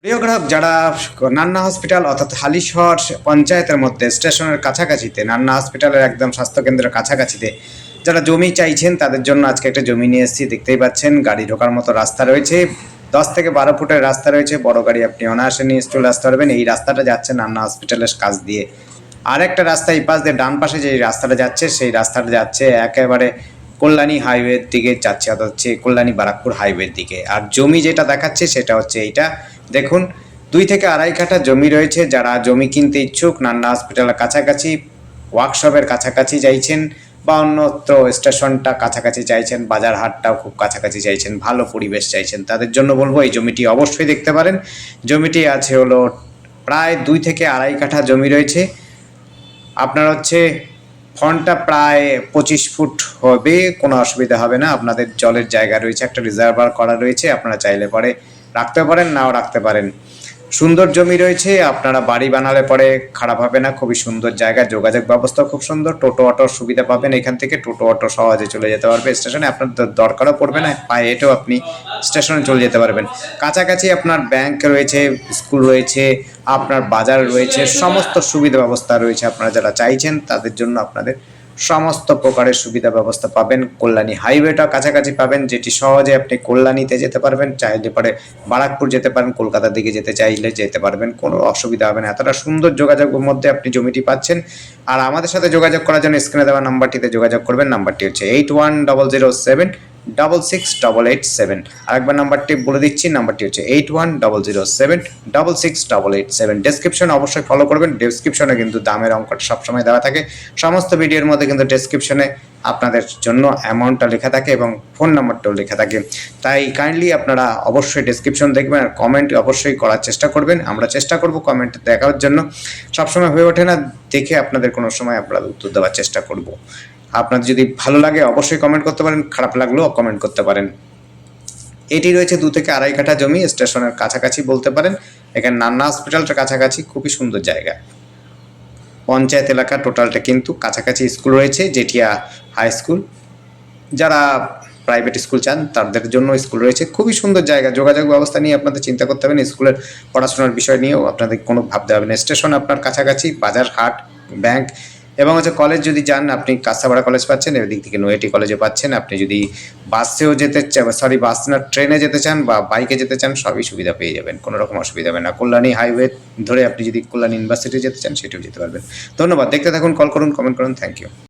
প্রিয় গ্রাহক, যারা নান্না হসপিটাল অর্থাৎ হালিশহর পঞ্চায়েতের মধ্যে স্টেশনের কাছাকাছিতে, নান্না হসপিটালের একদম স্বাস্থ্যকেন্দ্রের কাছাকাছিতে যারা জমি চাইছেন, তাদের জন্য আজকে একটা জমি নিয়ে এসেছি। দেখতেই পাচ্ছেন গাড়ি ঢোকার মতো রাস্তা রয়েছে, 10 থেকে 12 ফুটের রাস্তা রয়েছে। বড় গাড়ি আপনি অনায়াসে নিয়ে চলে আসতে পারবেন। এই রাস্তাটা যাচ্ছে নান্না হসপিটালের কাছ দিয়ে। আর একটা রাস্তা এই পাশ দিয়ে, ডান পাশে যে রাস্তাটা যাচ্ছে, সেই রাস্তাটা যাচ্ছে একেবারে কল্যাণী হাইওয়ের দিকে যাচ্ছে, অর্থাৎ হচ্ছে কল্যাণী বারাকপুর হাইওয়ের দিকে। আর জমি যেটা দেখাচ্ছে সেটা হচ্ছে এইটা। দেখুন, 2 থেকে আড়াই কাঠা জমি রয়েছে। যারা জমি কিনতে ইচ্ছুক, নান্না হসপিটালের কাছাকাছি, ওয়ার্কশপের কাছাকাছি চাইছেন, বা অন্যত্র স্টেশনটা কাছাকাছি চাইছেন, বাজার হাটটাও খুব কাছাকাছি চাইছেন, ভালো পরিবেশ চাইছেন, তাদের জন্য বলবো এই জমিটি অবশ্যই দেখতে পারেন। জমিটি আছে হলো প্রায় 2 থেকে আড়াই কাঠা জমি রয়েছে। আপনার হচ্ছে ফন্টটা প্রায় 25 ফুট হবে, কোনো অসুবিধা হবে না। আপনাদের জলের জায়গা রয়েছে, একটা রিজার্ভার করা রয়েছে, আপনারা চাইলে পরে রাখতে পারেন, নাও রাখতে পারেন। সুন্দর জমি রয়েছে, আপনারা বাড়ি বানালে পরে খারাপ হবে না। খুবই সুন্দর জায়গা, যোগাযোগ ব্যবস্থা খুব সুন্দর, টোটো অটোর সুবিধা পাবেন এখান থেকে। টোটো অটো সহজে চলে যেতে পারবে স্টেশনে, আপনার দরকারও পড়বে না, পায়ে হেঁটেও আপনি স্টেশনে চলে যেতে পারবেন। কাছাকাছি আপনার ব্যাংক রয়েছে, স্কুল রয়েছে, আপনার বাজার রয়েছে, সমস্ত সুবিধা ব্যবস্থা রয়েছে। আপনারা যারা চাইছেন তাদের জন্য আপনাদের সমস্ত প্রকারের সুবিধা ব্যবস্থা পাবেন। কল্যাণী হাইওয়েটা কাছাকাছি পাবেন, যেটি সহজে আপনি কল্যাণীতে যেতে পারবেন, চাইলে পরে বারাকপুর যেতে পারেন, কলকাতার দিকে যেতে চাইলে যেতে পারবেন, কোনো অসুবিধা হবে না। এতটা সুন্দর যোগাযোগের মধ্যে আপনি জমিটি পাচ্ছেন। আর আমাদের সাথে যোগাযোগ করার জন্য স্ক্রিনে দেওয়া নাম্বারটিতে যোগাযোগ করবেন। নাম্বারটি হচ্ছে 8100768887। আরেকবার নাম্বারটি বলে দিচ্ছি, নাম্বারটি হচ্ছে 8100768887। ডেসক্রিপশন অবশ্যই ফলো করবেন। ডেসক্রিপশনে কিন্তু দামের অঙ্কটা সবসময় দেওয়া থাকে। সমস্ত ভিডিওর মধ্যে কিন্তু ডেসক্রিপশনে আপনাদের জন্য অ্যামাউন্টটা লেখা থাকে এবং ফোন নাম্বারটাও লেখা থাকে। তাই কাইন্ডলি আপনারা অবশ্যই ডেসক্রিপশন দেখবেন, আর কমেন্ট অবশ্যই করার চেষ্টা করবেন। আমরা চেষ্টা করব কমেন্ট দেখার জন্য, সবসময় হয়ে ওঠে না দেখে আপনাদের, কোনো সময় আপনারা উত্তর দেওয়ার চেষ্টা করব। আপনার যদি ভালো লাগে অবশ্যই কমেন্ট করতে পারেন, খারাপ লাগলেও কমেন্ট করতে পারেন। এটি রয়েছে 2 থেকে আড়াই কাঠা জমি, স্টেশনের কাছাকাছি বলতে পারেন। এখানে নান্না হসপিটালটা কাছাকাছি, খুবই সুন্দর জায়গা। পঞ্চায়েত এলাকা টোটালটা কিন্তু কাছাকাছি। স্কুল রয়েছে, জেঠিয়া হাই স্কুল। যারা প্রাইভেট স্কুল চান তাদের জন্য স্কুল রয়েছে। খুবই সুন্দর জায়গা, যোগাযোগ ব্যবস্থা নিয়ে আপনাদের চিন্তা করতে হবে না। স্কুলের পড়াশোনার বিষয় নিয়েও আপনাদের কোনো ভাবতে হবে না। স্টেশন আপনার কাছাকাছি, বাজার হাট, ব্যাংক, এবং হচ্ছে কলেজ যদি যান আপনি কাঁচাপাড়া কলেজ পাচ্ছেন, এদিক থেকে নৈহাটি কলেজে পাচ্ছেন। আপনি যদি বাসেও যেতে বাস না ট্রেনে যেতে চান বা বাইকে যেতে চান, সবই সুবিধা পেয়ে যাবেন, কোনো রকম অসুবিধা হবে না। কল্যাণী হাইওয়ে ধরে আপনি যদি কল্যাণী ইউনিভার্সিটি যেতে চান সেটিও যেতে পারবেন। ধন্যবাদ, দেখতে থাকুন, কল করুন, কমেন্ট করুন। Thank you.